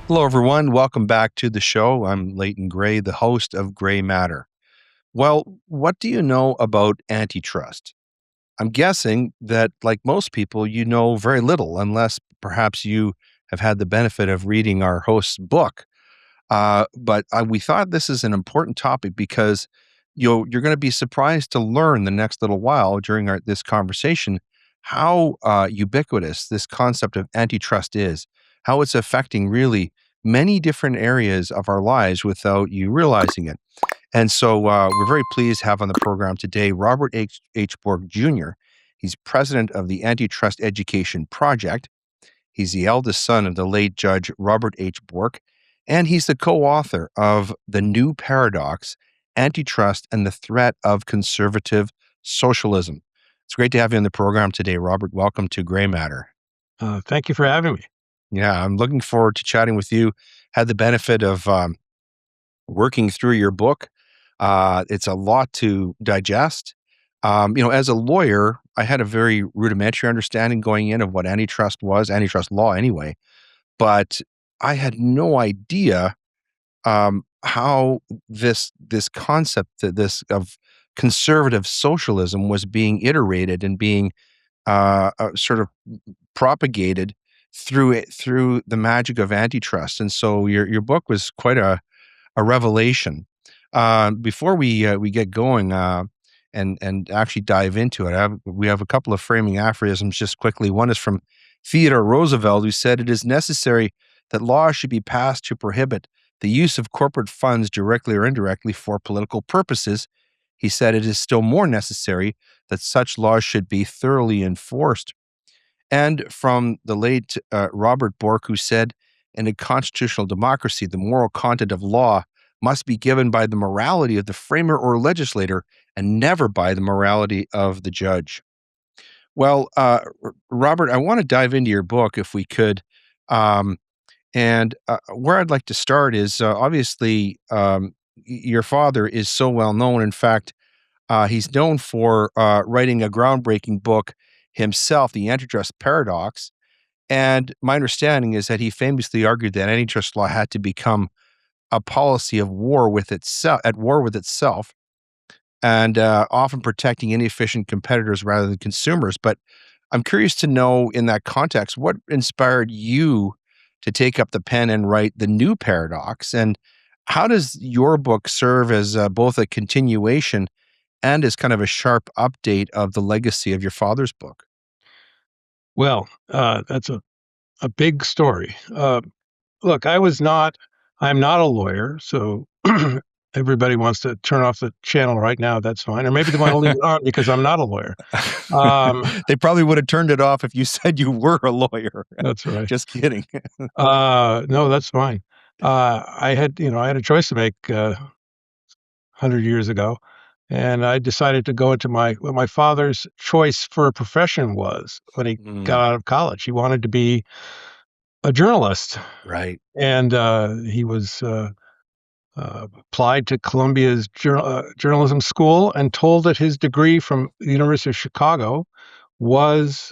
Hello, everyone. Welcome back to the show. I'm Leighton Gray, the host of Gray Matter. Well, what do you know about antitrust? I'm guessing that, like most people, you know very little, unless perhaps you have had the benefit of reading our host's book. But we thought this is an important topic because you're going to be surprised to learn the next little while during this conversation how ubiquitous this concept of antitrust is, how it's affecting really many different areas of our lives without you realizing it. And so we're very pleased to have on the program today Robert H. Bork Jr. He's president of the Antitrust Education Project. He's the eldest son of the late Judge Robert H. Bork, and he's the co-author of The New Paradox, Antitrust and the Threat of Conservative Socialism. It's great to have you on the program today, Robert. Welcome to Gray Matter. Thank you for having me. Yeah, I'm looking forward to chatting with you. Had the benefit of working through your book. It's a lot to digest. As a lawyer, I had a very rudimentary understanding going in of what antitrust was, antitrust law anyway, but I had no idea how this concept this of conservative socialism was being iterated and being sort of propagated through the magic of antitrust. And so your book was quite a revelation. Before we get going and actually dive into it, we have a couple of framing aphorisms just quickly. One is from Theodore Roosevelt, who said, "It is necessary that laws should be passed to prohibit the use of corporate funds directly or indirectly for political purposes." He said, "It is still more necessary that such laws should be thoroughly enforced." And from the late Robert Bork, who said, "In a constitutional democracy, the moral content of law must be given by the morality of the framer or legislator and never by the morality of the judge." Well, Robert, I want to dive into your book if we could. Um, and where I'd like to start is obviously your father is so well known. In fact, he's known for writing a groundbreaking book himself, The Antitrust Paradox. And my understanding is that he famously argued that antitrust law had to become a policy of war with itself, at war with itself, and often protecting inefficient competitors rather than consumers. But I'm curious to know, in that context, what inspired you to take up the pen and write The New Paradox, and how does your book serve as both a continuation and as kind of a sharp update of the legacy of your father's book? Well, that's a big story. Look, I'm not a lawyer, so everybody wants to turn off the channel right now. That's fine, or maybe they want to leave it on because I'm not a lawyer. Um, They probably would have turned it off if you said you were a lawyer. that's right. Just kidding. No, that's fine. I had a choice to make 100 years ago, and I decided to go into what my father's choice for a profession was when he got Mm, out of college. He wanted to be a journalist. right. And, he applied to Columbia's journalism school and told that his degree from the University of Chicago was,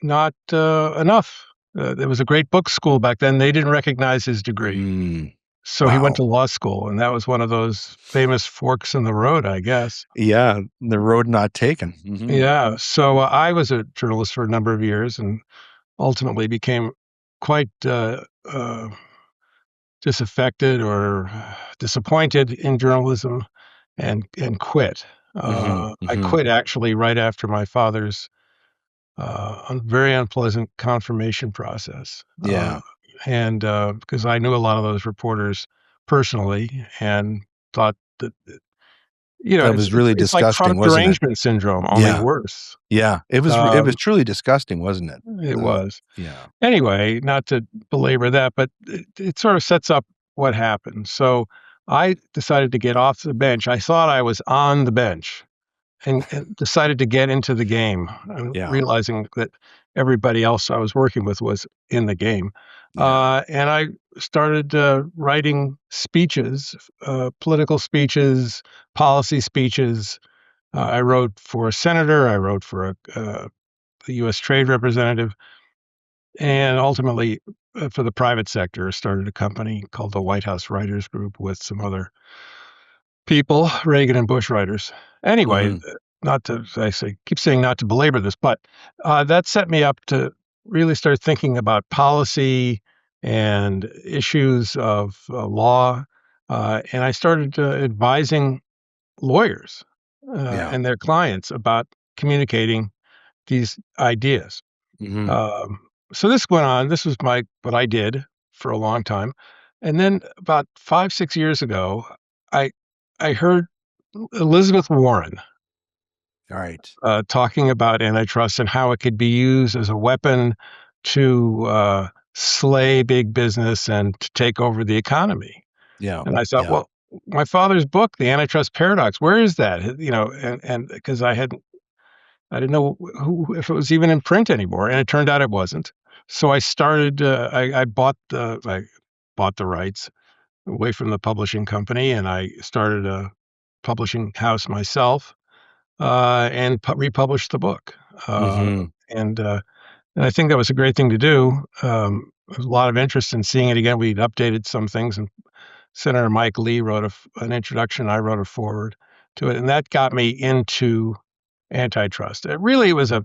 not, enough. There was a great book school back then, they didn't recognize his degree. Mm, So he went wow. to law school, and that was one of those famous forks in the road, I guess. Yeah, the road not taken. Mhm. Yeah, so, I was a journalist for a number of years and ultimately became quite, disaffected or disappointed in journalism and quit. Mhm, I mhm. quit actually right after my father's very unpleasant confirmation process, Yeah, and because I knew a lot of those reporters personally and thought that that it's was really it's like disgusting, chronic wasn't it? derangement syndrome, only Yeah, worse. yeah. It was Um, truly disgusting, wasn't it? it was. Yeah. Anyway, not to belabor that, but it sort of sets up what happened. So I decided to get off the bench. I thought I was on the bench and decided to get into the game, Yeah, realizing that everybody else I was working with was in the game. yeah. And I started writing speeches, political speeches, policy speeches. I wrote for a senator. I wrote for the U.S. Trade Representative, and ultimately for the private sector. Started a company called the White House Writers Group with some other people, Reagan and Bush writers. Anyway, Mhm. not to I say keep saying not to belabor this, but that set me up to really start thinking about policy and issues of law, and I started advising lawyers Yeah. and their clients about communicating these ideas. Mhm. Um, so this went on. This was my what I did for a long time, and then about 5, 6 years ago, I I heard Elizabeth Warren All right. talking about antitrust and how it could be used as a weapon to slay big business and to take over the economy. Yeah. And I thought, Yeah. well, my father's book, The Antitrust Paradox, where is that? You know, and because I didn't know if it was even in print anymore, and it turned out it wasn't. So I started. I bought the rights away from the publishing company, and I started a publishing house myself, and republished the book. Uh, Mhm. and uh, and I think that was a great thing to do. There was a lot of interest in seeing it again. We'd updated some things, and Senator Mike Lee wrote an introduction. I wrote a foreword to it, and that got me into antitrust. It was a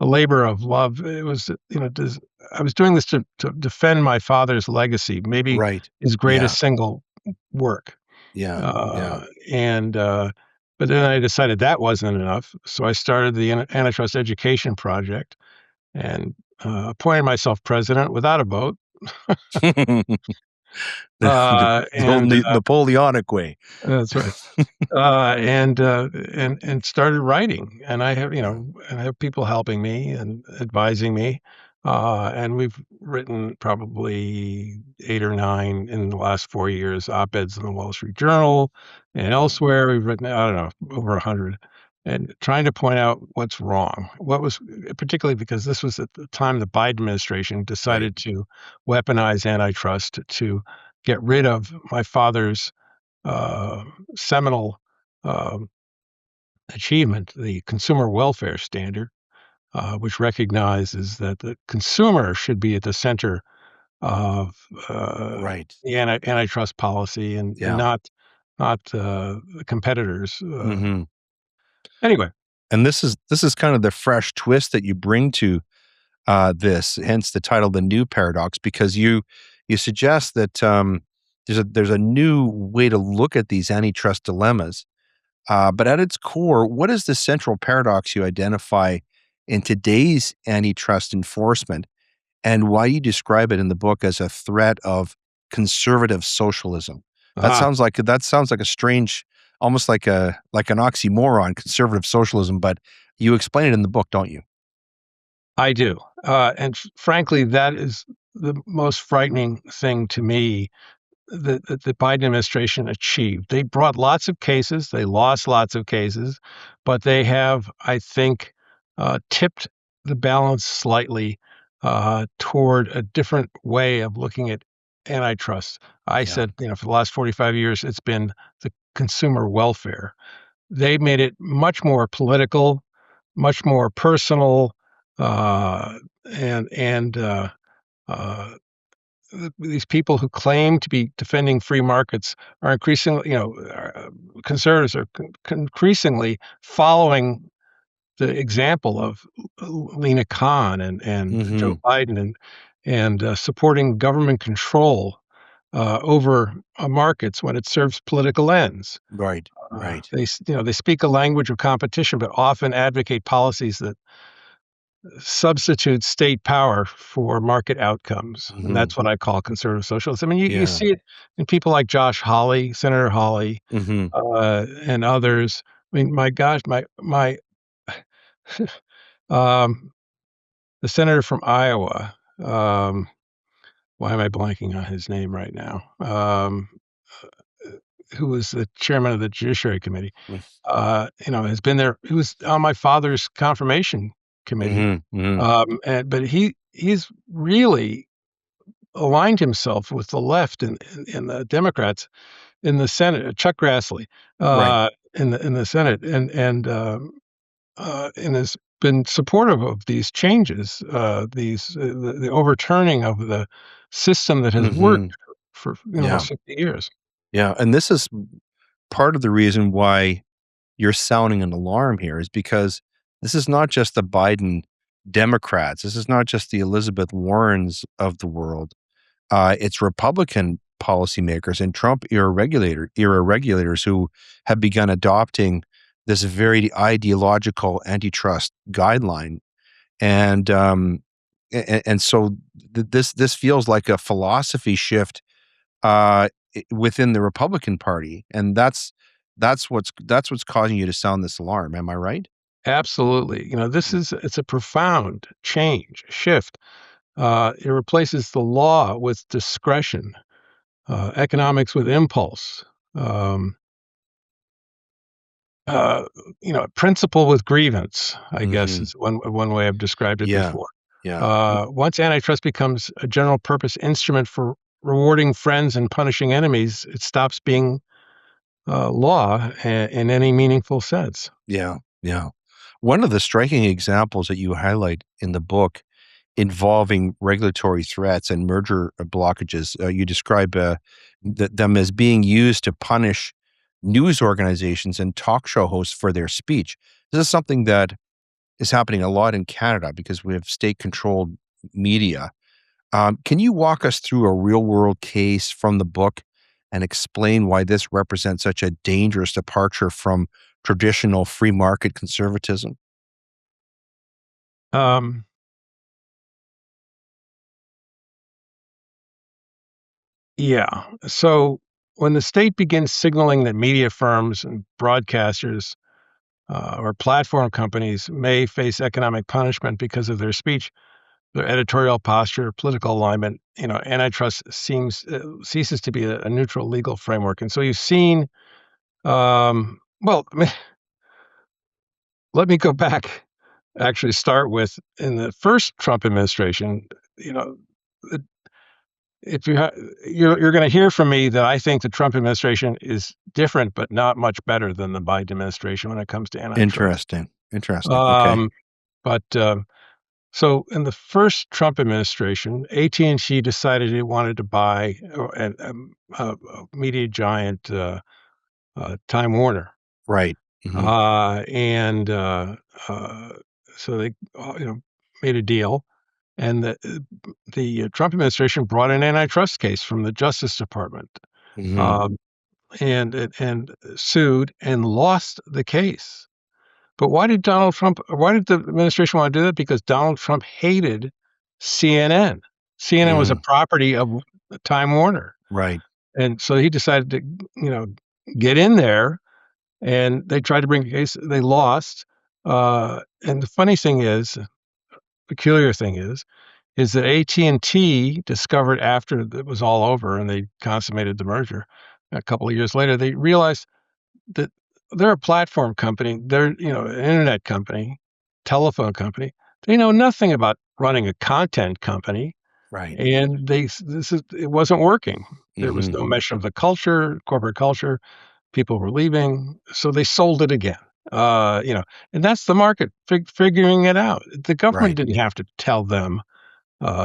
labor of love. It was, I was doing this to defend my father's legacy, maybe Right. his Yeah. greatest single work. Yeah. Yeah. And but then I decided that wasn't enough, so I started the Antitrust Education Project and appointed myself president without a vote. The old And Napoleonic way. that's right. And started writing, and Yeah. I have people helping me and advising me, and we've written probably 8 or 9 in the last 4 years, op-eds in the Wall Street Journal and Wow. elsewhere. We've written, I don't know, over 100, and trying to point out what's wrong. What was particularly because this was at the time the Biden administration Right. decided to weaponize antitrust to get rid of my father's uh, seminal um, achievement, the consumer welfare standard, which recognizes that the consumer should be at the center of Right. the antitrust policy and Yeah. not the competitors. Mhm. Anyway, And this is kind of the fresh twist that you bring to this, hence the title, "The New Paradox," because you suggest that there's a new way to look at these antitrust dilemmas. But at its core, what is the central paradox you identify in today's antitrust enforcement, and why you describe it in the book as a threat of conservative socialism? ah, That sounds like a strange, almost like an oxymoron, conservative socialism. But you explain it in the book, don't you? I do. And frankly, that is the most frightening thing to me that the Biden administration achieved. They brought lots of cases, they lost lots of cases, but they have, I think, tipped the balance slightly toward a different way of looking at antitrust. I Yeah. said, for the last 45 years, it's been the consumer welfare. They made it much more political, much more personal, uh, and uh, these people who claim to be defending free markets are increasingly, conservatives are increasingly following the example of Lena Khan and Joe Mhm. Biden and supporting government control over markets when it serves political ends. Right. Right. They speak a language of competition, but often advocate policies that substitute state power for market outcomes, and Mhm. that's what I call conservative socialism. I mean, you Yeah. see it in people like Josh Hawley, Senator Hawley, Mhm. and others. I mean, my gosh, um, the senator from Iowa, why am I blanking on his name right now? Who was the chairman of the Judiciary Committee, Mm. has been there. He was on my father's confirmation committee, Mhm. Mhm. but he's really aligned himself with the left and the Democrats in the Senate. Chuck Grassley Right. in the Senate, and in his been supportive of these changes, the overturning of the system that has worked Hmm. for Yeah. 60 years. Yeah. And this is part of the reason why you're sounding an alarm here is because this is not just the Biden Democrats. This is not just the Elizabeth Warrens of the world. It's Republican policymakers and Trump era regulators who have begun adopting this very ideological antitrust guideline, and so this feels like a philosophy shift within the Republican Party, and that's what's causing you to sound this alarm. Am I right? Absolutely. It's a profound change, shift. It replaces the law with discretion, economics with impulse, um, uh, principle with grievance, I guess Hmm. is one way I've described it Yeah. before. Yeah. Once antitrust becomes a general purpose instrument for rewarding friends and punishing enemies, it stops being law in any meaningful sense. Yeah. Yeah. One of the striking examples that you highlight in the book involving regulatory threats and merger blockages, you describe them as being used to punish news organizations and talk show hosts for their speech. This is something that is happening a lot in Canada because we have state controlled media. Can you walk us through a real world case from the book and explain why this represents such a dangerous departure from traditional free market conservatism? Um, yeah. So when the state begins signaling that media firms and broadcasters or platform companies may face economic punishment because of their speech, their editorial posture, political alignment, antitrust ceases to be a neutral legal framework. And so you've seen, well, let me go back. Actually, start with in the first Trump administration. You know, it- if you're going to hear from me that I think the Trump administration is different, but not much better than the Biden administration when it comes to antitrust. Interesting. Interesting. Okay. Um, but so in the first Trump administration, AT&T decided it wanted to buy a media giant, Time Warner. Right. Hmm. And uh, so they, made a deal, and the Trump administration brought an antitrust case from the Justice Department, Hmm. um, and sued and lost the case. But why did the administration wanna do that? Because Donald Trump hated CNN. CNN was a Mm. property of Time Warner, Right. and so he decided to, you know, get in there, and they tried to bring a case, they lost, and the funny thing is, peculiar thing is that AT&T discovered after it was all over and they consummated the merger, a couple of years later, they realized that they're a platform company. They're, an internet company, telephone company. They know nothing about running a content company, Right. and it wasn't working. There was Hmm. no measure of the culture, corporate culture. People were leaving, so they sold it again. And that's the market figuring it out. The government Right. didn't have to tell them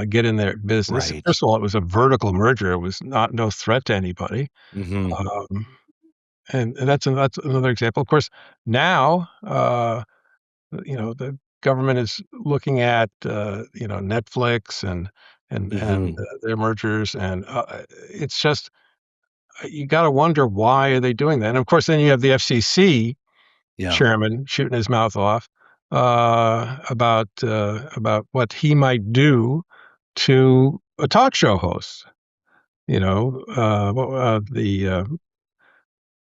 get in their business. Right. First of all, it was a vertical merger. It was not no threat to anybody. Hmm. Um, and that's another example. Of course, now, the government is looking at, Netflix and Hmm. their mergers, and, it's just you gotta wonder why are they doing that? And, of course, then you have the FCC Yeah. chairman shooting his mouth off, about what he might do to a talk show host,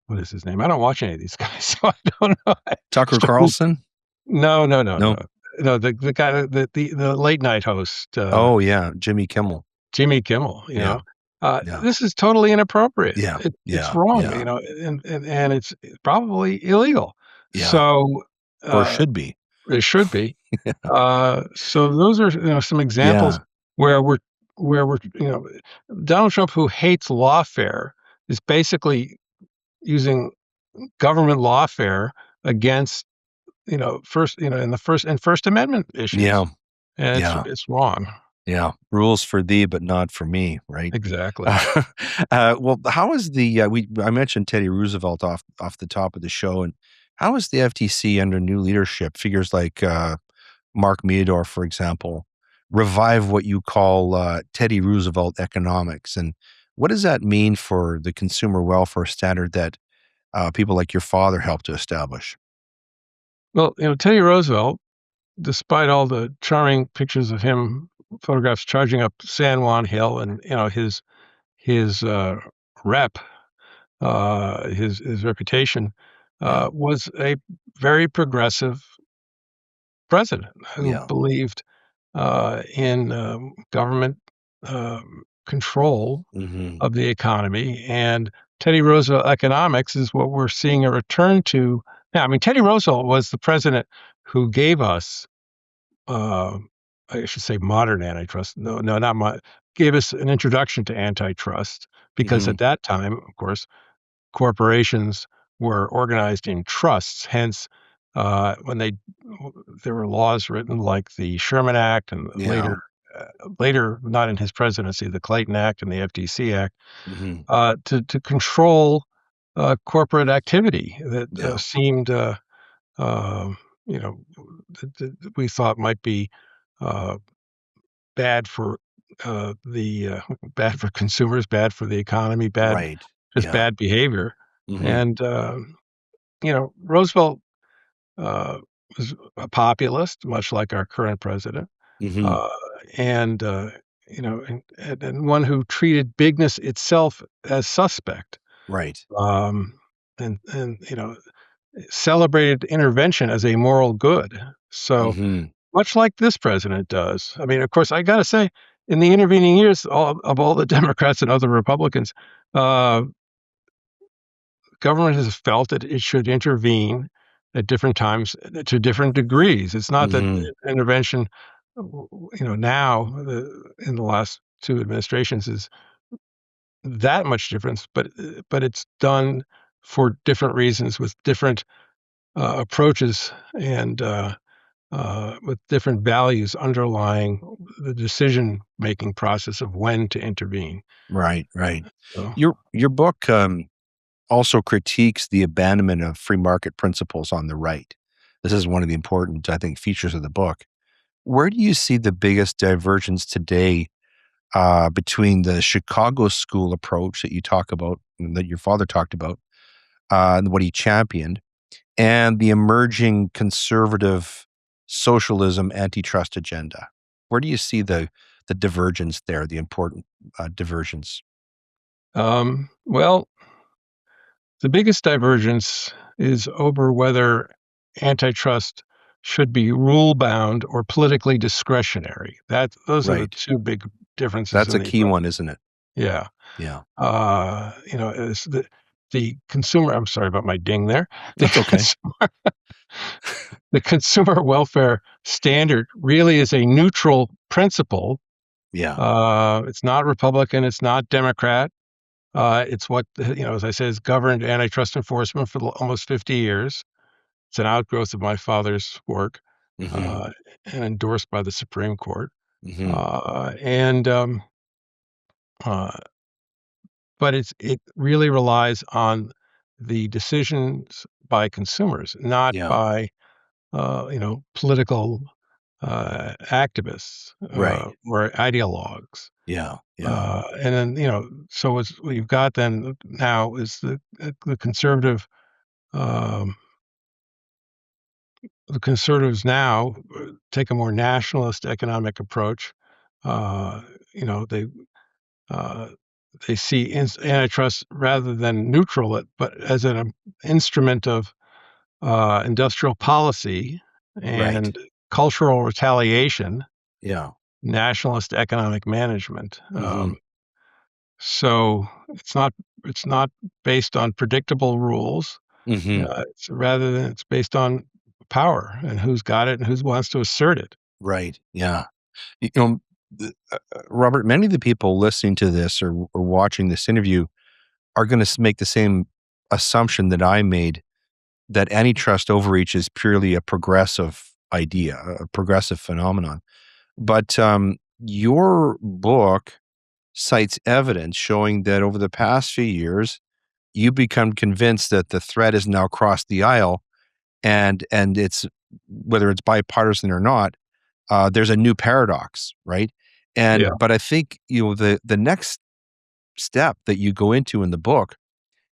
what is his name? I don't watch any of these guys, so I don't know. Tucker Carlson? No, no, no, no. No. No, the guy the late night host, Oh yeah. Jimmy Kimmel. Jimmy Kimmel, Yeah. Yeah. this is totally inappropriate. Yeah. It's Yeah. wrong, Yeah. and it's probably illegal. Yeah. So, Or uh, should be. it should be. So those are, some examples Yeah. where we're, Donald Trump, who hates lawfare, is basically using government lawfare against first, in the First Amendment issues, Yeah. and Yeah. it's wrong. Yeah. Rules for thee, but not for me, right? Exactly. Well, how is I mentioned Teddy Roosevelt off the top of the show, and how is the FTC under new leadership? Figures like Mark Meador, for example, revive what you call Teddy Roosevelt economics, and what does that mean for the consumer welfare standard that people like your father helped to establish? Well, Teddy Roosevelt, despite all the charming pictures of him, photographs charging up San Juan Hill, and his rep, his reputation, Yeah. was a very progressive president who Yeah. believed in government control Hmm. of the economy. And Teddy Roosevelt economics is what we're seeing a return to now. I mean, Teddy Roosevelt was the president who gave us, uh, I should say, modern antitrust. No, no, not gave us an introduction to antitrust because Hmm. at that time, of course, corporations were organized in trusts. Hence, when there were laws written like the Sherman Act and Yeah. later, not in his presidency, the Clayton Act and the FTC Act, Hmm. to control corporate activity that Yeah. seemed, uh, you know, that we thought might be uh, bad for the bad for consumers, bad for the economy, Right. just Yeah. bad behavior. Hmm. And Roosevelt uh, was a populist, much like our current president, Hmm. uh, and and one who treated bigness itself as suspect, Right. um, and celebrated intervention as a moral good. So Hmm. much like this president does. I mean, of course, I got to say, in the intervening years, all the Democrats and other Republicans, uh, government has felt that it should intervene at different times to different degrees. It's not that Hmm. intervention, now in the last two administrations is that much difference, but it's done for different reasons with different approaches and with different values underlying the decision making process of when to intervene. Right. Right. So, Your book also critiques the abandonment of free market principles on the right. This is one of the important, I think, features of the book. Where do you see the biggest divergence today between the Chicago school approach that you talk about, and that your father talked about, and what he championed, and the emerging conservative socialism antitrust agenda? Where do you see the divergence there, the important divergence? well, the biggest divergence is over whether antitrust should be rule bound or politically discretionary. Those are the Right. two big differences That's in a the key approach. one, isn't it? Yeah. Yeah. It's the consumer. I'm sorry about my ding there. The, That's okay. the consumer welfare standard really is a neutral principle. Yeah. It's not Republican. It's not Democrat. It's what, as I said, has governed antitrust enforcement for almost 50 years. It's an outgrowth of my father's work, Mhm. uh, and endorsed by the Supreme Court. Mhm. And uh, but it really relies on the decisions by consumers, not Yeah. by political activists Right. or ideologues. Yeah. Yeah. And then so what you've got then now is the conservative um, the conservatives now take a more nationalist economic approach. Uh, you know they uh, they see antitrust rather than neutral it, but as an instrument of industrial policy Right. and cultural retaliation, Yeah. nationalist economic management. Mhm. So it's not based on predictable rules. Mhm. It's rather than it's based on power and who's got it and who wants to assert it. Right. Yeah. You know, Robert, many of the people listening to this or watching this interview are gonna make the same assumption that I made. that antitrust overreach is purely a progressive idea, a progressive phenomenon. But your book cites evidence showing that over the past few years, you become convinced that the threat has now crossed the aisle, and it's whether it's bipartisan or not, there's a new paradox, right? Yeah. And but I think the next step that you go into in the book,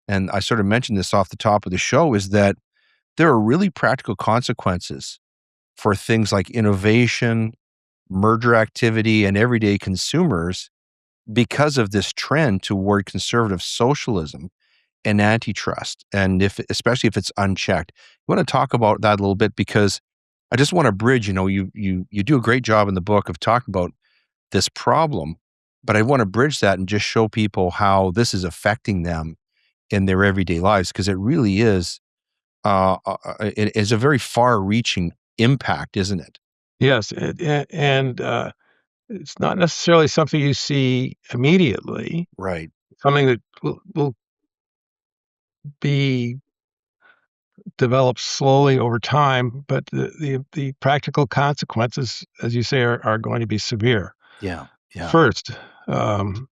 and I sort of mentioned this off the top of the show, is that there are really practical consequences for things like innovation, merger activity, and everyday consumers because of this trend toward conservative socialism and antitrust, and if especially if it's unchecked. You want to talk about that a little bit because I just want to bridge. You do a great job in the book of talking about this problem, but I want to bridge that and just show people how this is affecting them in their everyday lives because it really is. It is a very far-reaching impact, isn't it? Yes, and it's not necessarily something you see immediately. Right. Something that will be developed slowly over time, but the practical consequences, as you say, are going to be severe. Yeah. Yeah. First, um,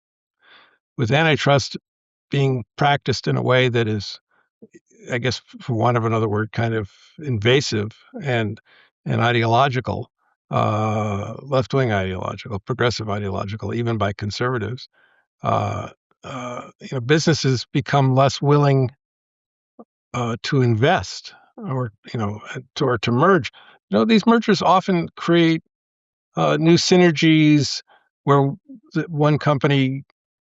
with antitrust being practiced in a way that is, I guess, for want of another word, kind of invasive and ideological, left-wing ideological, progressive ideological, even by conservatives. Uh, Businesses become less willing to invest or or to merge. These mergers often create new synergies where one company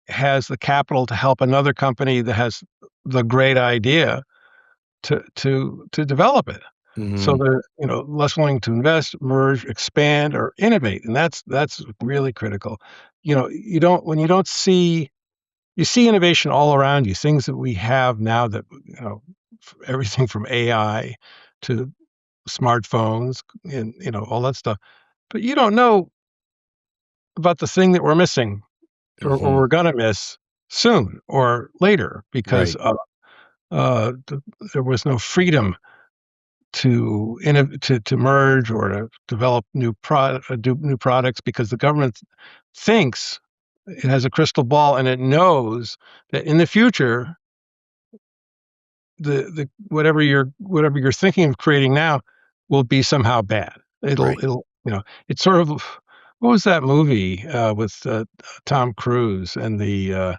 has the capital to help another company that has the great idea to develop it. So Hmm. they're less willing to invest, merge, expand, or innovate, and that's really critical. You don't when you don't see you see innovation all around you, things that we have now that everything from AI to smartphones and all that stuff. But you don't know about the thing that we're missing or Hmm. we're gonna miss soon or later because Right. there was no freedom to merge or to develop new products because the government thinks it has a crystal ball and it knows that in the future the whatever you're thinking of creating now will be somehow bad. Right. It's sort of what was that movie with Tom Cruise and the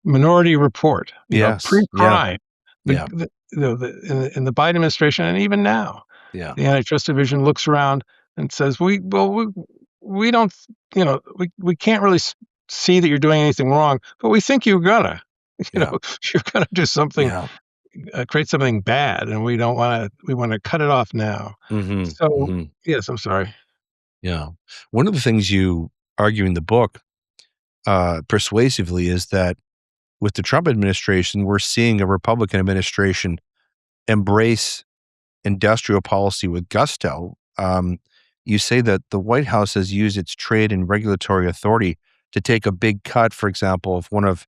Minority Report? Yes. Yeah. Pre-crime, Yeah. in the Biden administration, and even now, Yeah. the Antitrust Division looks around and says, we don't, we can't really see that you're doing anything wrong, but we think you're gonna, Yeah. you're gonna do something Yeah. create something bad, and we wanna cut it off now. Hmm. So Hmm. yes, I'm sorry. Yeah. One of the things you argue in the book persuasively is that with the Trump administration, we're seeing a Republican administration embrace industrial policy with gusto. You say that the White House has used its trade and regulatory authority to take a big cut, for example, of one of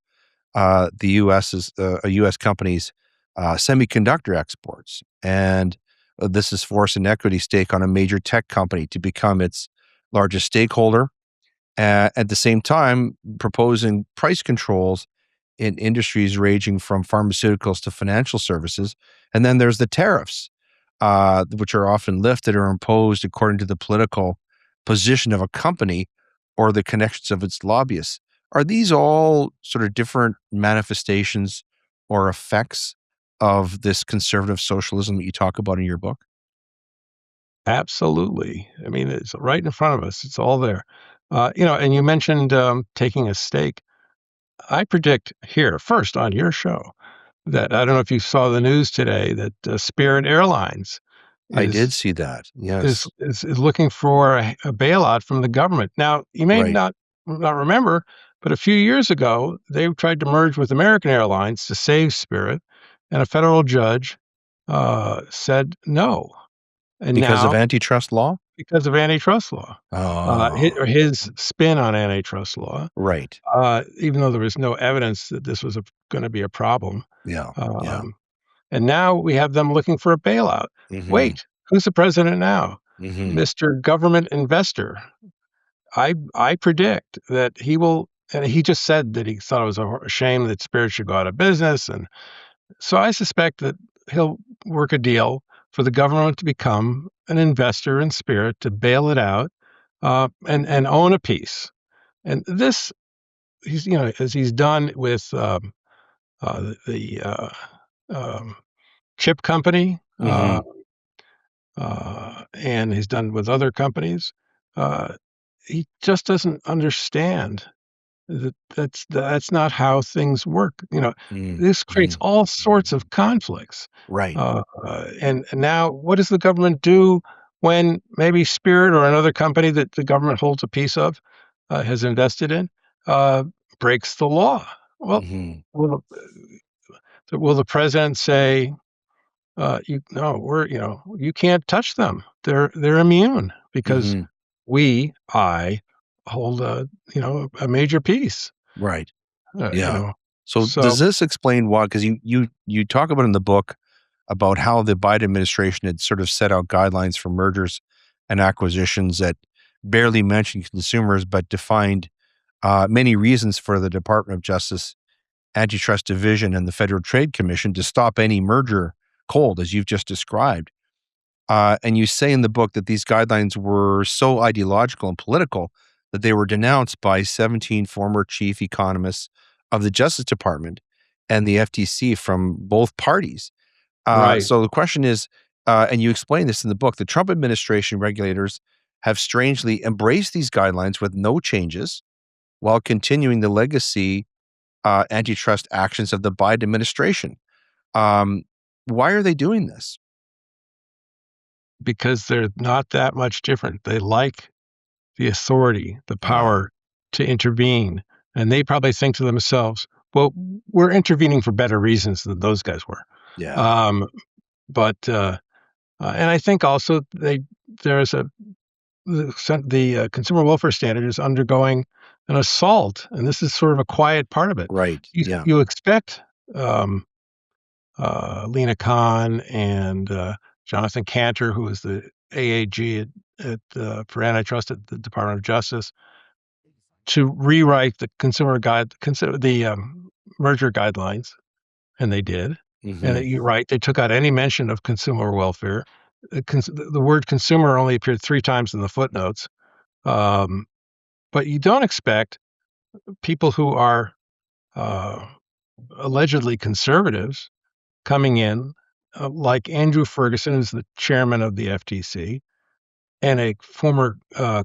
the U.S.'s a U.S. company's semiconductor exports, and this has forced an equity stake on a major tech company to become its largest stakeholder. At the same time, proposing price controls in industries ranging from pharmaceuticals to financial services. And then there's the tariffs, which are often lifted or imposed according to the political position of a company or the connections of its lobbyists. Are these all sort of different manifestations or effects of this conservative socialism that you talk about in your book? Absolutely. I mean, it's right in front of us. It's all there. And you mentioned, taking a stake. I predict here, first on your show, that I don't know if you saw the news today that, Spirit Airlines I did is see that. Yes. is looking for a bailout from the government. Now, you may Right. not remember, but a few years ago, they tried to merge with American Airlines to save Spirit, and a federal judge, said no. And Because of now, antitrust law? because of antitrust law, Oh, his spin on antitrust law, right. even though there was no evidence that this was gonna be a problem, Yeah. Yeah. um, And now we have them looking for a bailout. Hmm. Wait, who's the president now? Hmm. Mr. Government Investor. I predict that he will, and he just said that he thought it was a shame that Spirit should go out of business. And so I suspect that he'll work a deal for the government to become an investor in Spirit to bail it out, and own a piece. And this, he's, as he's done with the chip company, Hmm. and he's done with other companies. Uh, he just doesn't understand that's not how things work. This creates Hmm. all sorts of conflicts. Right. And now, what does the government do when maybe Spirit or another company that the government holds a piece of, has invested in, uh, breaks the law? Well, Hmm. will will the president say, "You no, you can't touch them. They're immune because Hmm. I hold a major piece." Right. Uh, you Yeah. know, So so does this explain why? Because you talk about in the book about how the Biden administration had sort of set out guidelines for mergers and acquisitions that barely mentioned consumers, but defined many reasons for the Department of Justice Antitrust Division and the Federal Trade Commission to stop any merger cold, as you've just described. And you say in the book that these guidelines were so ideological and political that they were denounced by 17 former chief economists of the Justice Department and the FTC from both parties. right, So the question is, and you explain this in the book, the Trump administration regulators have strangely embraced these guidelines with no changes while continuing the legacy antitrust actions of the Biden administration. Um, why are they doing this? because they're not that much different. They like the authority, the Uh, power to intervene, and they probably think to themselves, "Well, we're intervening for better reasons than those guys were." yeah, Um, but and I think also there's a the consumer welfare standard is undergoing an assault, and this is sort of a quiet part of it. right. You Yeah. you expect um, Lena Khan and Jonathan Cantor, who is the AAG for antitrust at the Department of Justice, to rewrite the consider the merger guidelines, and they did. And Hmm. you're right, they took out any mention of consumer welfare. The word consumer only appeared 3 times in the footnotes. Um, but you don't expect people who are uh, allegedly conservatives coming in, like Andrew Ferguson, who's the chairman of the FTC, and a former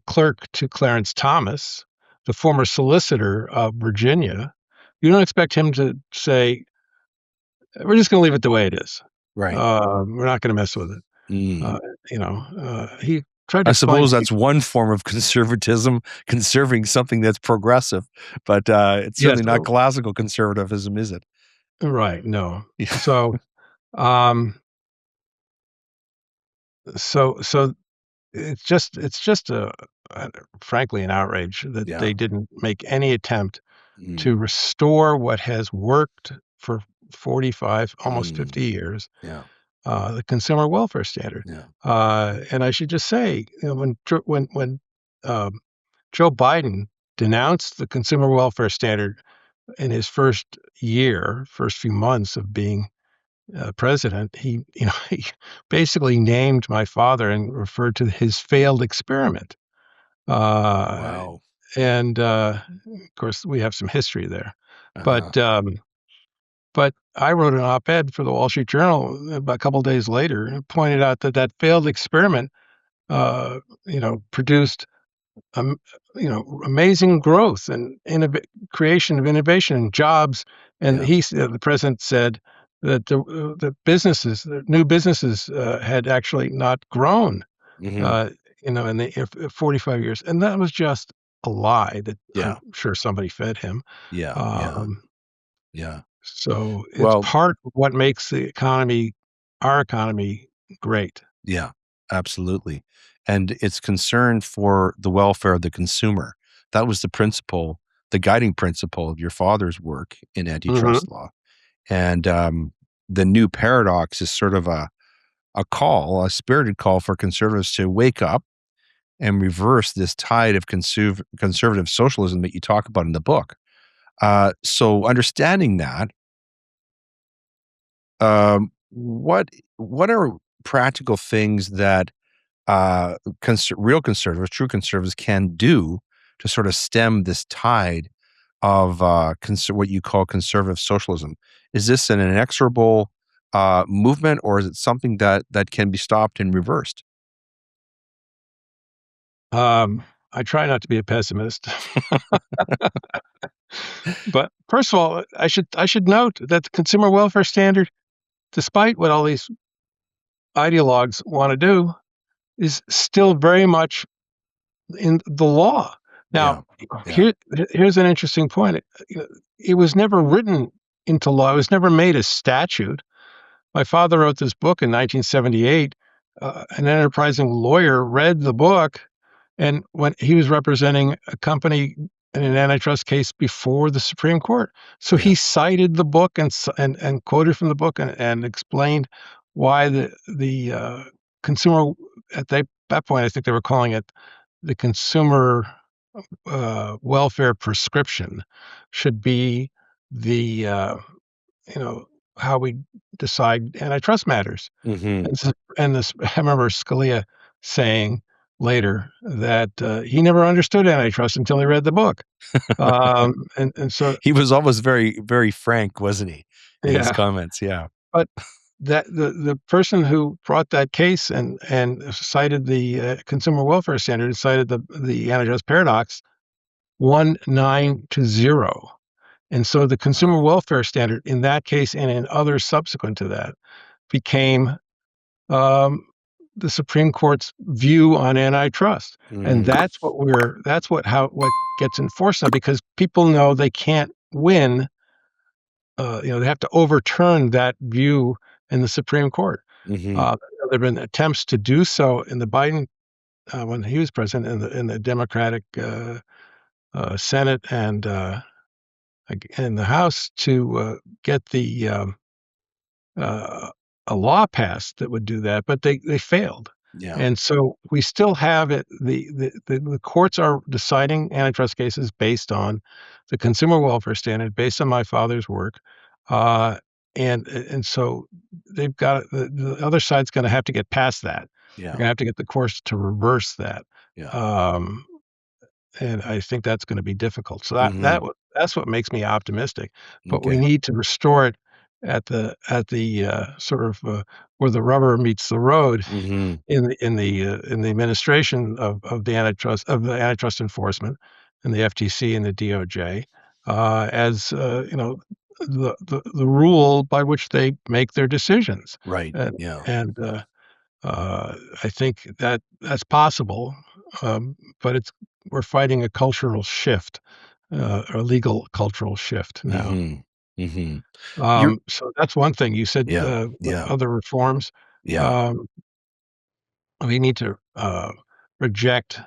clerk to Clarence Thomas, the former solicitor of Virginia. You don't expect him to say, "We're just going to leave it the way it is. Right. We're not going to mess with it." Mm. Uh, he tried to I explain suppose to that's people. one form of conservatism, conserving something that's progressive, but it's Yes, certainly not classical conservatism, is it? right. No. Yeah. So, um, so it's just a frankly an outrage that Yeah. they didn't make any attempt to Mm. restore what has worked for 45, almost Mm. 50 years, Yeah. the consumer welfare standard. Yeah. And I should just say, when um, Joe Biden denounced the consumer welfare standard in his first few months of being president, he basically named my father and referred to his failed experiment. Uh, Wow. and of course, we have some history there. Uh-huh. But but I wrote an op-ed for the Wall Street Journal about a couple days later and pointed out that that failed experiment, produced amazing growth and creation of innovation and jobs. And Yeah. the president said that the businesses, the new businesses, had actually not grown, Hmm. uh, in the 45 years, and that was just a lie that I'm Yeah. sure somebody fed him. Yeah. Yeah. Um, Yeah. so it's Well, part of what makes our economy, great. yeah, absolutely. And it's concern for the welfare of the consumer. That was the principle, the guiding principle of your father's work in Hmm. antitrust law. And the new paradox is sort of a call, a spirited call for conservatives to wake up and reverse this tide of conservative socialism that you talk about in the book. So understanding that, what are practical things that real conservatives, true conservatives, can do to sort of stem this tide of what you call conservative socialism? Is this an inexorable movement, or is it something that can be stopped and reversed? I try not to be a pessimist, but first of all, I should note that the consumer welfare standard, despite what all these ideologues want to do, is still very much in the law. Yeah, Now, yeah, here's an interesting point. It was never written into law. It was never made a statute. My father wrote this book in 1978. An enterprising lawyer read the book, and when he was representing a company in an antitrust case before the Supreme Court, so he yeah, cited the book and quoted from the book and explained why the consumer at that point, I think they were calling it the consumer welfare prescription should be the you know how we decide antitrust matters. hmm And this, I remember Scalia saying later that he never understood antitrust until he read the book. And so He was always very, very frank, wasn't he, in his yeah, comments? Yeah, but that the person who brought that case and cited the consumer welfare standard, cited the antitrust paradox, won 9-0. And so the wow, consumer welfare standard in that case and in others subsequent to that became um, the Supreme Court's view on antitrust. And mm, that's what gets enforced now because people know they can't win. They have to overturn that view in the Supreme Court. hmm Uh, there have been attempts to do so in the Biden when he was president in the Democratic Senate and in the House to get uh, a law passed that would do that, but they failed. yeah, And so we still have it. The courts are deciding antitrust cases based on the consumer welfare standard, based on my father's work, uh, and so they've got the other side's going to have to get past that. They're yeah, going to have to get the courts to reverse that. yeah, Um, and I think that's gonna be difficult. So hmm that's what makes me optimistic, but we okay, need to restore it at the, sort of, where the rubber meets the road hmm in the administration of the antitrust enforcement and the FTC and the DOJ, as, the rule by which they make their decisions. right, And yeah, and, I think that that's possible, but it's we're fighting a cultural shift, a legal cultural shift now. hmm hmm You're, So that's one thing. You said, yeah, what yeah, other reforms? yeah, Um, we need to reject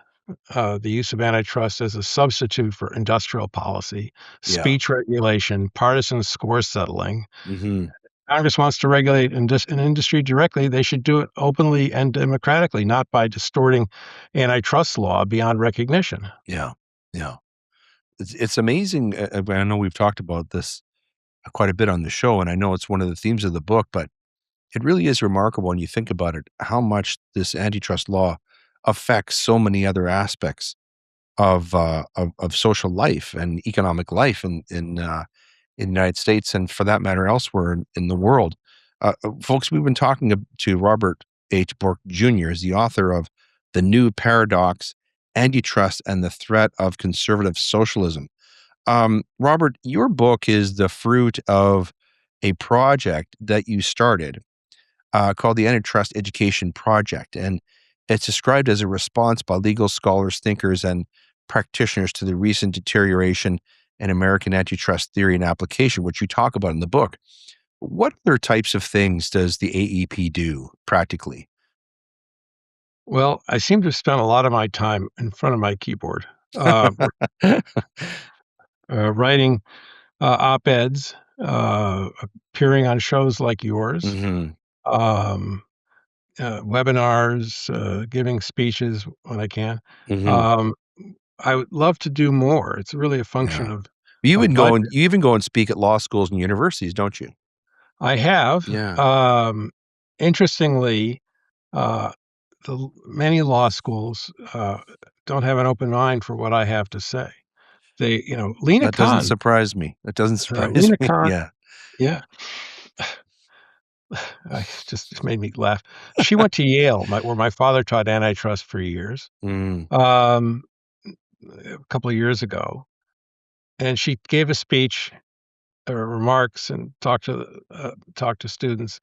the use of antitrust as a substitute for industrial policy, yeah, speech regulation, partisan score settling. hmm Congress wants to regulate an industry directly, they should do it openly and democratically, not by distorting antitrust law beyond recognition. yeah, yeah. It's amazing. I know we've talked about this quite a bit on the show, and I know it's one of the themes of the book, but it really is remarkable when you think about it, how much this antitrust law affects so many other aspects of social life and economic life in the United States and for that matter elsewhere in the world. Folks, we've been talking to Robert H. Bork Jr. is the author of The New Paradox, Antitrust and the Threat of Conservative Socialism. Robert, your book is the fruit of a project that you started called the Antitrust Education Project. And it's described as a response by legal scholars, thinkers, and practitioners to the recent deterioration in American antitrust theory and application, which you talk about in the book. What other types of things does the AEP do practically? Well, I seem to spend a lot of my time in front of my keyboard, uh, writing op-eds appearing on shows like yours, Hmm. um, webinars, giving speeches when I can. Hmm. Um, I would love to do more. It's really a function Yeah. You of even go and budget. you even go and speak at law schools and universities, don't you? I have, Yeah. interestingly, uh, many law schools don't have an open mind for what I have to say. Lena That doesn't Khan, surprise me. That doesn't surprise Lena me. Khan, Yeah. yeah, I just made me laugh. She went to Yale, where my father taught antitrust for years. Mm. Um, a couple of years ago, and she gave a speech or remarks and talked to students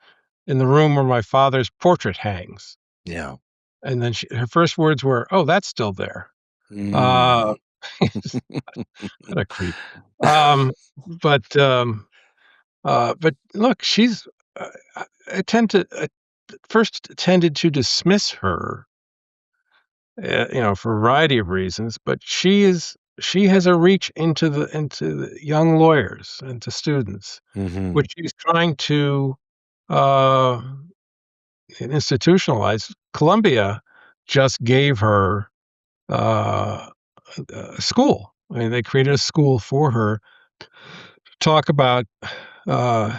in the room where my father's portrait hangs. Yeah. And then her first words were, "Oh, that's still there." Uh, Mm. what a creep. Um, but look, I tend to first tended to dismiss her, for a variety of reasons. But she has a reach into the young lawyers and to students, Hmm. which she's trying to uh, institutionalize. Columbia just gave her uh, a school. I mean, they created a school for her to talk about uh,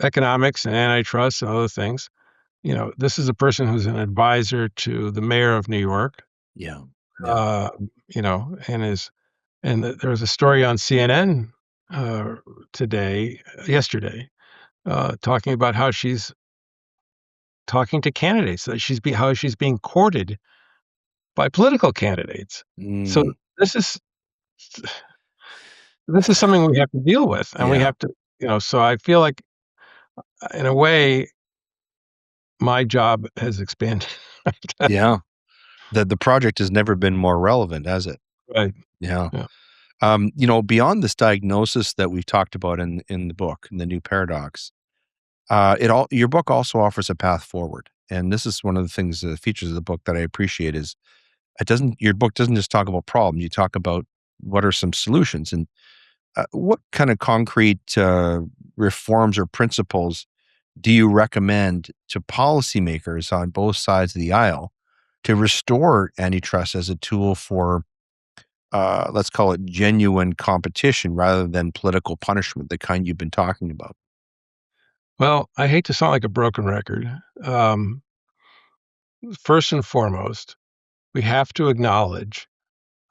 economics and antitrust and other things. This is a person who's an advisor to the mayor of New York. Yeah. Yeah. Uh, there was a story on CNN uh, yesterday, talking about how she's talking to candidates, how she's being courted by political candidates. So Mm. this is this is something we have to deal with, and we Yeah. have to, So I feel like, in a way, my job has expanded. Yeah. The project has never been more relevant, has it? Right. Yeah. Yeah. Beyond this diagnosis that we've talked about in the book, in the new paradox, your book also offers a path forward. And this is one of the things, the features of the book that I appreciate is your book doesn't just talk about problems. You talk about what are some solutions and what kind of concrete reforms or principles do you recommend to policymakers on both sides of the aisle to restore antitrust as a tool for, let's call it genuine competition rather than political punishment, the kind you've been talking about? Well, I hate to sound like a broken record. Um, First and foremost, we have to acknowledge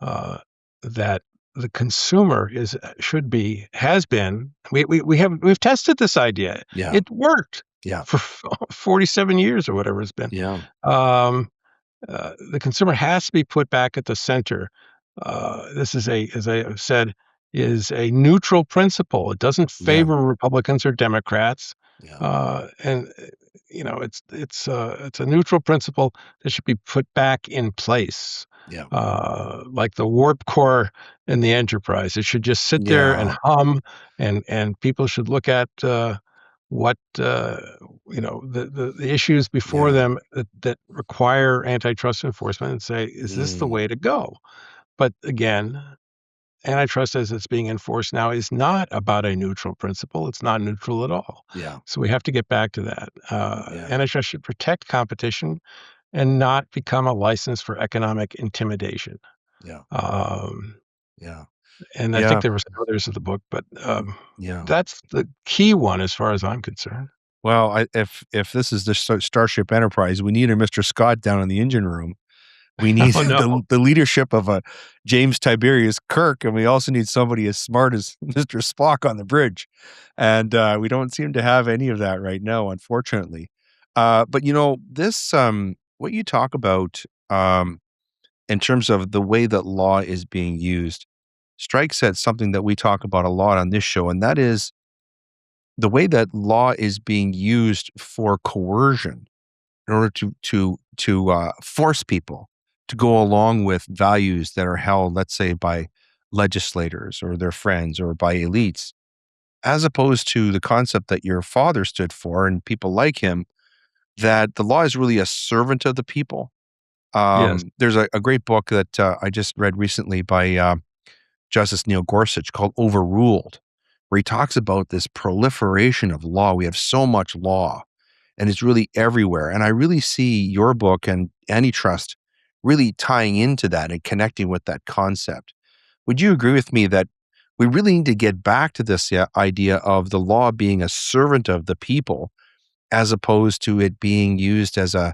uh, that the consumer should be has been we've tested this idea. Yeah. It worked Yeah. for 47 years or whatever it's been. Yeah. Um, the consumer has to be put back at the center. This is as I have said, is a neutral principle. It doesn't Yeah. favor Republicans or Democrats, Yeah. and it's a neutral principle that should be put back in place, Yeah. like the warp core in the Enterprise. It should just sit there and Yeah. hum, and people should look at what the issues before Yeah. them that require antitrust enforcement and say, is this the Mm. way to go? But again, antitrust as it's being enforced now is not about a neutral principle. It's not neutral at all. Yeah. So we have to get back to that. Yeah. Antitrust should protect competition and not become a license for economic intimidation. Yeah. Um, Yeah. and I think Yeah. there were some others in the book, but Yeah. that's the key one as far as I'm concerned. Well, if this is the Starship Enterprise, we need a Mr. Scott down in the engine room. We need Oh no. the leadership of a James Tiberius Kirk, and we also need somebody as smart as Mr. Spock on the bridge. And we don't seem to have any of that right now, unfortunately. But this what you talk about in terms of the way that law is being used strikes at something that we talk about a lot on this show, and that is the way that law is being used for coercion in order to force people to go along with values that are held, let's say, by legislators or their friends or by elites, as opposed to the concept that your father stood for and people like him, that the law is really a servant of the people. Yes. There's a great book that I just read recently by Justice Neil Gorsuch called Overruled, where he talks about this proliferation of law. We have so much law, and it's really everywhere. And I really see your book and Antitrust really tying into that and connecting with that concept. Would you agree with me that we really need to get back to this idea of the law being a servant of the people, as opposed to it being used as a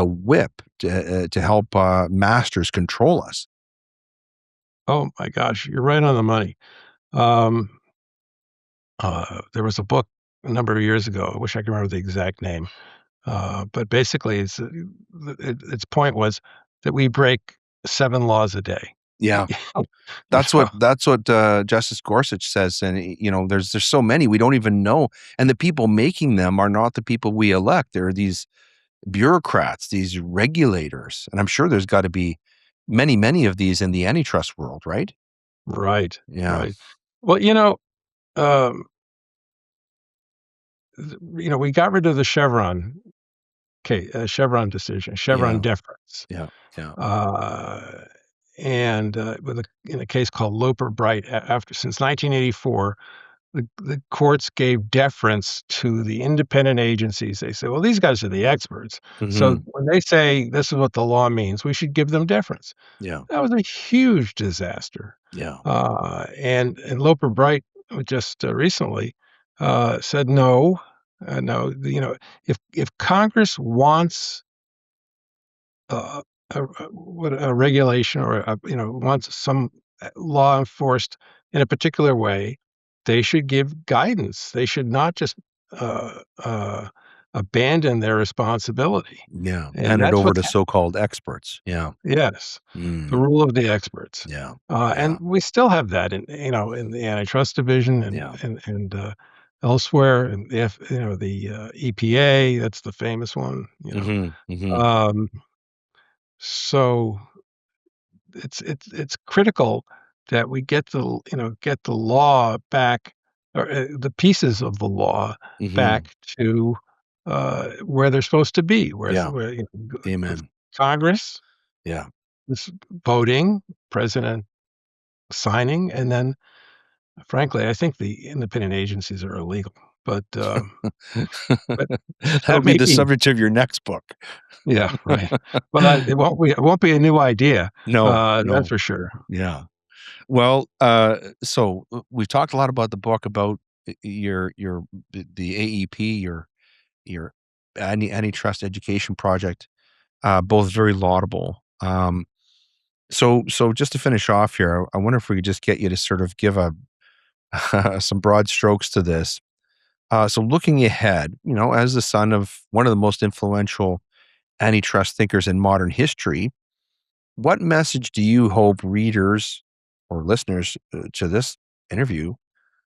whip to help masters control us? Oh my gosh, you're right on the money. Um, there was a book a number of years ago. I wish I could remember the exact name. But basically, its point was that we break 7 laws a day. Yeah. You know? That's what Justice Gorsuch says, and there's so many we don't even know, and the people making them are not the people we elect. There are these bureaucrats, these regulators, and I'm sure there's got to be many of these in the antitrust world, right? Right, Yeah. right. Well, um, we got rid of the Chevron decision, Chevron Yeah. deference, Yeah. Yeah. uh, and in a case called Loper Bright, after since 1984. The courts gave deference to the independent agencies. They say, "Well, these guys are the experts, so Hmm. when they say this is what the law means, we should give them deference." Yeah. That was a huge disaster. Yeah. And Loper Bright just recently said, "No, no, if Congress wants uh, a regulation or wants some law enforced in a particular way, they should give guidance. They should not just uh, uh, abandon their responsibility." Yeah. And Hand it that's over what's to so-called experts. Yeah. yes, the Mm. rule of the experts. Yeah. And Yeah. we still have that in the antitrust division Yeah. and elsewhere, and the EPA. That's the famous one. Hmm. Hmm. Um, so it's critical that we get the law back, or the pieces of the law Hmm. back to where they're supposed to be, Yeah. where with Amen. Congress, Yeah. this voting, president signing, and then frankly, I think the independent agencies are illegal. But but That'll that be may the be subject of your next book. yeah, right. Well, it won't be a new idea, No, that's no. for sure. Yeah. Well, so we've talked a lot about the book, about your the AEP, your Antitrust Education Project, both very laudable. So just to finish off here, I wonder if we could just get you to sort of give a some broad strokes to this. So looking ahead, as the son of one of the most influential antitrust thinkers in modern history, what message do you hope readers or listeners to this interview,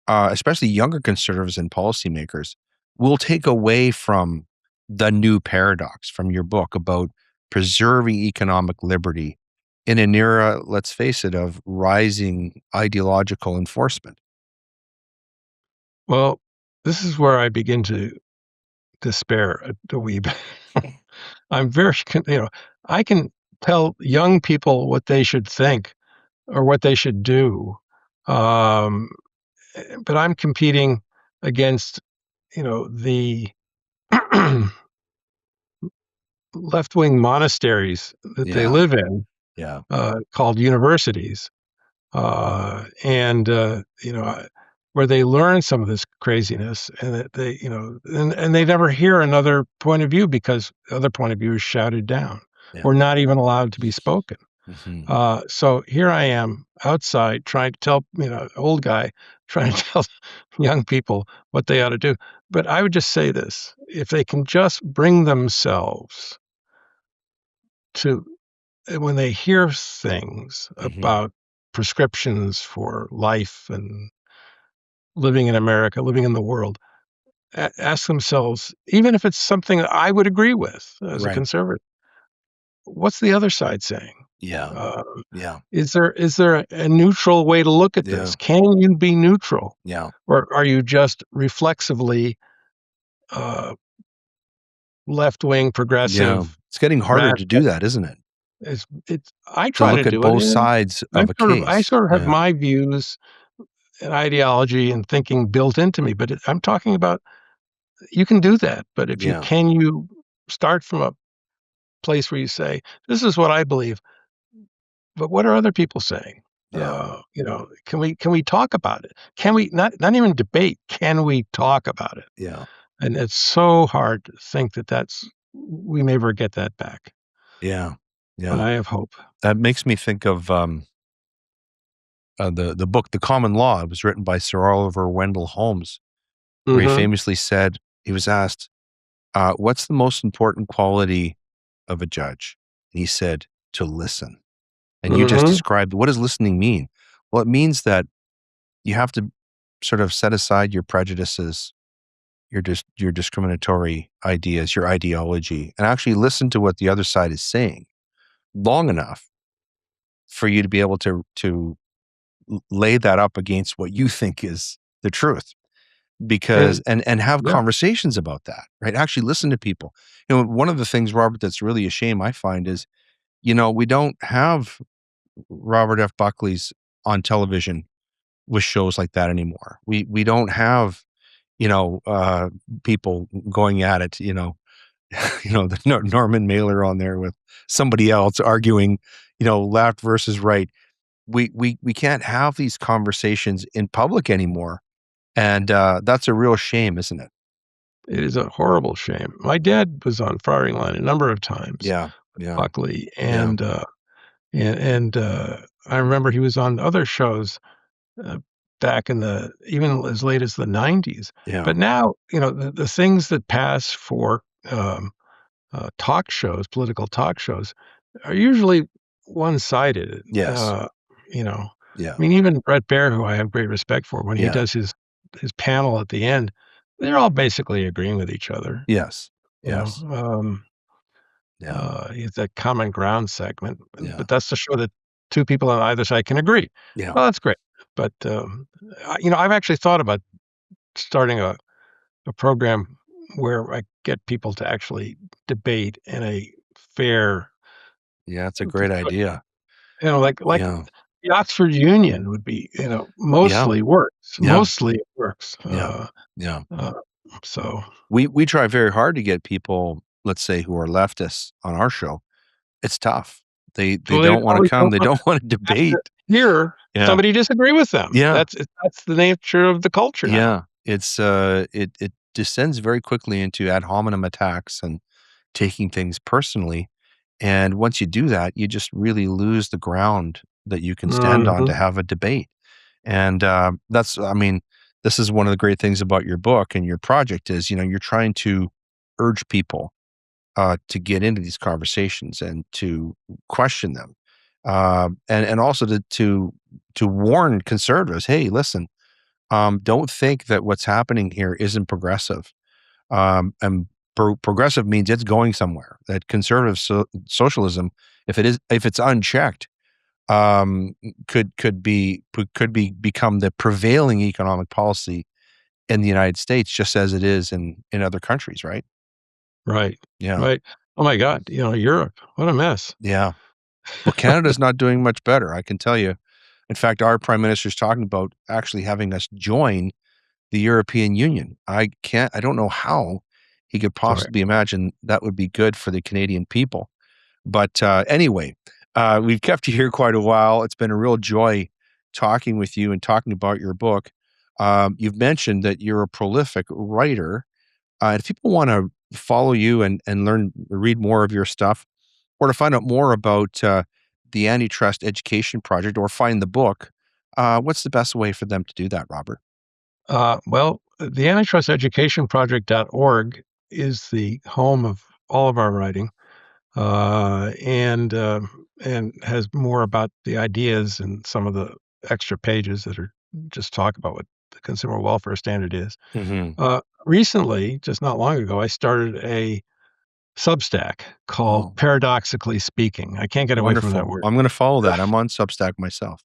especially younger conservatives and policymakers, will take away from the new paradox from your book about preserving economic liberty in an era, let's face it, of rising ideological enforcement? Well, this is where I begin to despair a wee bit. I'm very I can tell young people what they should think or what they should do, um, but I'm competing against, the left-wing monasteries that they Yeah, live in, yeah. called universities. And where they learn some of this craziness, and that and they never hear another point of view because the other point of view is shouted down Yeah. or not even allowed to be spoken. Mhm. So here I am outside trying to tell, old guy trying to tell young people what they ought to do. But I would just say this: if they can just bring themselves to when they hear things Mhm. about prescriptions for life and living in America, living in the world, ask themselves, even if it's something that I would agree with as a Right. conservative, what's the other side saying? Yeah. Uh, Yeah. is there a neutral way to look at Yeah. this? Can you be neutral, Yeah. or are you just reflexively uh, left wing, Yeah. progressive, It's getting harder to do radical? that, isn't it? It's I To try to look at do it. both sides I of a sort of I case. sort of have Yeah. my views an ideology and thinking built into me, but I'm talking about you can do that, but if you Yeah. can you start from a place where you say, "This is what I believe, but what are other people saying?" Yeah. Can we talk about it? Can we not even debate, can we talk about it? Yeah. And it's so hard to think that we may ever get that back, Yeah. but Yeah. I have hope. That makes me think of the book The Common Law. It was written by Sir Oliver Wendell Holmes, where he Mhm, famously said, he was asked, "What's the most important quality of a judge?" And he said, "To listen." And you just mhm. described, what does listening mean? Well, it means that you have to sort of set aside your prejudices, your discriminatory ideas, your ideology, and actually listen to what the other side is saying long enough for you to be able to lay that up against what you think is the truth. Because And and have yeah, conversations about that, right? Actually listen to people. You know, one of the things, Robert, that's really a shame I find is, we don't have Robert F. Buckley's on television with shows like that anymore. We don't have, you know, uh, people going at it, the Norman Mailer on there with somebody else arguing, left versus right. We can't have these conversations in public anymore, and that's a real shame, isn't it? it is a horrible shame. My dad was on firing line a number of times Yeah, with yeah, Buckley, yeah, and I remember he was on other shows, uh, back in the even as late as the '90s. yeah. But now, the things that pass for, talk shows, political talk shows, are usually one-sided. Yes. I Yeah. mean, even Bret Baier, who I have great respect for, when he Yeah. does his panel at the end, they're all basically agreeing with each other. Yes. You know, Yes. um, Yeah. it's that common ground segment, Yeah. but that's to show that two people on either side can agree. Yeah. Well, that's great. But I've actually thought about starting a program where I get people to actually debate in a fair Yeah, it's a great discussion. idea. Like Yeah. the Oxford Union would be, Yeah. mostly works. Yeah. Mostly it works. Yeah. Yeah. Uh, so We try very hard to get people, let's say, who are leftists on our show. It's tough. They so they don't wanna always come. don't They want don't wanna have to debate. hear Yeah. somebody disagree with them. Yeah. That's the nature of the culture now. Yeah. It descends very quickly into ad hominem attacks and taking things personally. And once you do that, you just really lose the ground that you can stand on to Mhm. have a debate. And I mean, this is one of the great things about your book and your project is, you're trying to urge people to get into these conversations and to question them, and also to warn conservatives, hey, listen, don't think that what's happening here isn't progressive. And progressive means it's going somewhere. That conservative socialism, if it's unchecked, um, could become the prevailing economic policy in the United States, just as it is in other countries, right? Right. Yeah, Right. Oh my god, Europe, what a mess. yeah. Well, Canada's not doing much better, I can tell you. In fact, our prime minister's talking about actually having us join the European Union. I don't know how he could Sorry. possibly imagine that would be good for the Canadian people. But anyway, we've kept you here quite a while. It's been a real joy talking with you and talking about your book. You've mentioned that you're a prolific writer. If people want to follow you and read more of your stuff, or to find out more about the Antitrust Education Project, or find the book, what's the best way for them to do that, Robert? Well, the Antitrust Education Project.org is the home of all of our writing, and has more about the ideas and some of the extra pages that are just talk about what the consumer welfare standard is. Hmm. Recently, just not long ago, I started a Substack called Oh, Paradoxically Speaking. I can't get away from that wonderful. word. I'm going to follow that. I'm on Substack myself.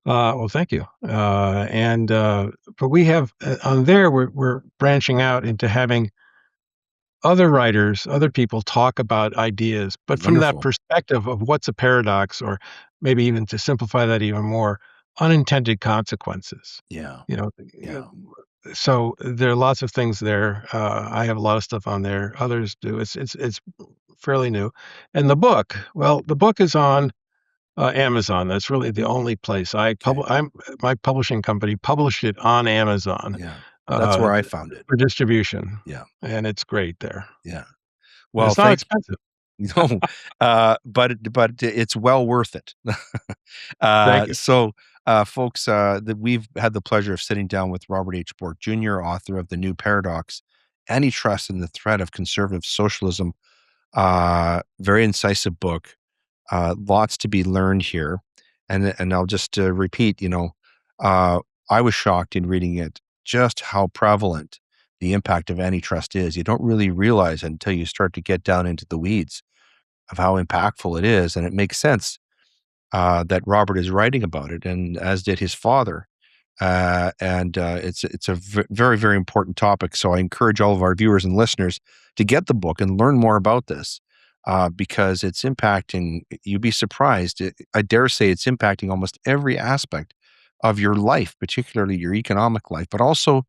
Well, thank you. But we have on there we're branching out into having other writers, other people talk about ideas, but from that Wonderful. perspective of what's a paradox, or maybe even to simplify that even more, unintended consequences. Yeah. You know, Yeah. so there are lots of things there. I have a lot of stuff on there. Others do. It's fairly new. And the book is on Amazon. That's really the only place Okay. my publishing company published it on Amazon Yeah. That's uh, where I found it. for distribution, Yeah. and it's great there. Yeah. And Well, it's not thank expensive. no, but it's well worth it. Thank you. Folks, that we've had the pleasure of sitting down with Robert H. Bork Jr., author of The New Paradox, Antitrust and the Threat of Conservative Socialism. Very incisive book. Lots to be learned here. And I'll just repeat, uh, I was shocked in reading it just how prevalent the impact of antitrust is. You don't really realize it until you start to get down into the weeds of how impactful it is. And it makes sense that Robert is writing about it, and as did his father. It's a very, very important topic. So I encourage all of our viewers and listeners to get the book and learn more about this because it's impacting, you'd be surprised. I dare say it's impacting almost every aspect of your life, particularly your economic life, but also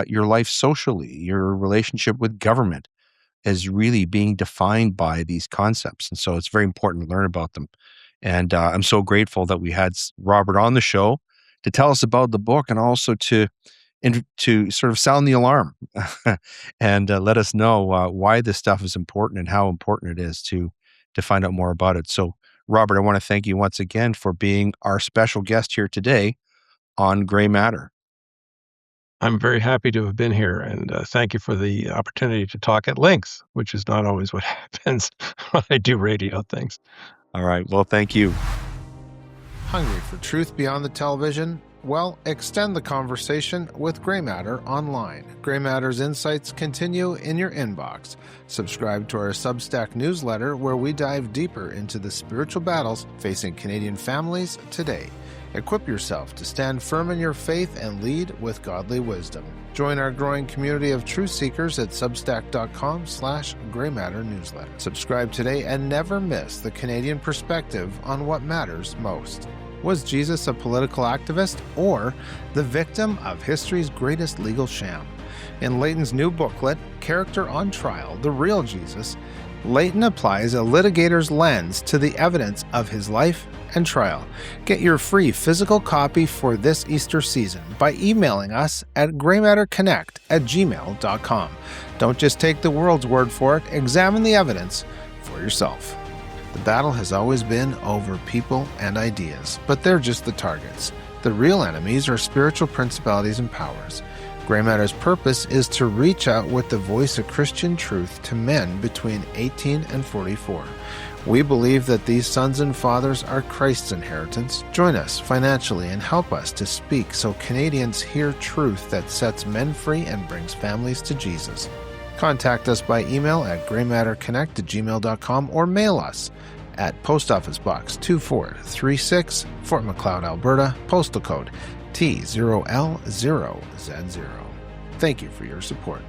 your life socially, your relationship with government is really being defined by these concepts. And so it's very important to learn about them. And I'm so grateful that we had Robert on the show to tell us about the book and also to sort of sound the alarm and let us know why this stuff is important and how important it is to find out more about it. So, Robert, I want to thank you once again for being our special guest here today on Gray Matter. I'm very happy to have been here, and thank you for the opportunity to talk at length, which is not always what happens when I do radio things. All right. Well, thank you. Hungry for truth beyond the television? Well, extend the conversation with Gray Matter online. Gray Matter's insights continue in your inbox. Subscribe to our Substack newsletter where we dive deeper into the spiritual battles facing Canadian families today. Equip yourself to stand firm in your faith and lead with godly wisdom. Join our growing community of truth seekers at substack.com/graymatternewsletter. Subscribe today and never miss the Canadian perspective on what matters most. Was Jesus a political activist or the victim of history's greatest legal sham? In Leighton's new booklet, Character on Trial, The Real Jesus, Leighton applies a litigator's lens to the evidence of his life and trial. Get your free physical copy for this Easter season by emailing us at graymatterconnect@gmail.com. Don't just take the world's word for it, examine the evidence for yourself. The battle has always been over people and ideas, but they're just the targets. The real enemies are spiritual principalities and powers. Gray Matter's purpose is to reach out with the voice of Christian truth to men between 18 and 44. We believe that these sons and fathers are Christ's inheritance. Join us financially and help us to speak so Canadians hear truth that sets men free and brings families to Jesus. Contact us by email at graymatterconnect@gmail.com or mail us at Post Office Box 2436, Fort Macleod, Alberta, postal code T0L0Z0. Thank you for your support.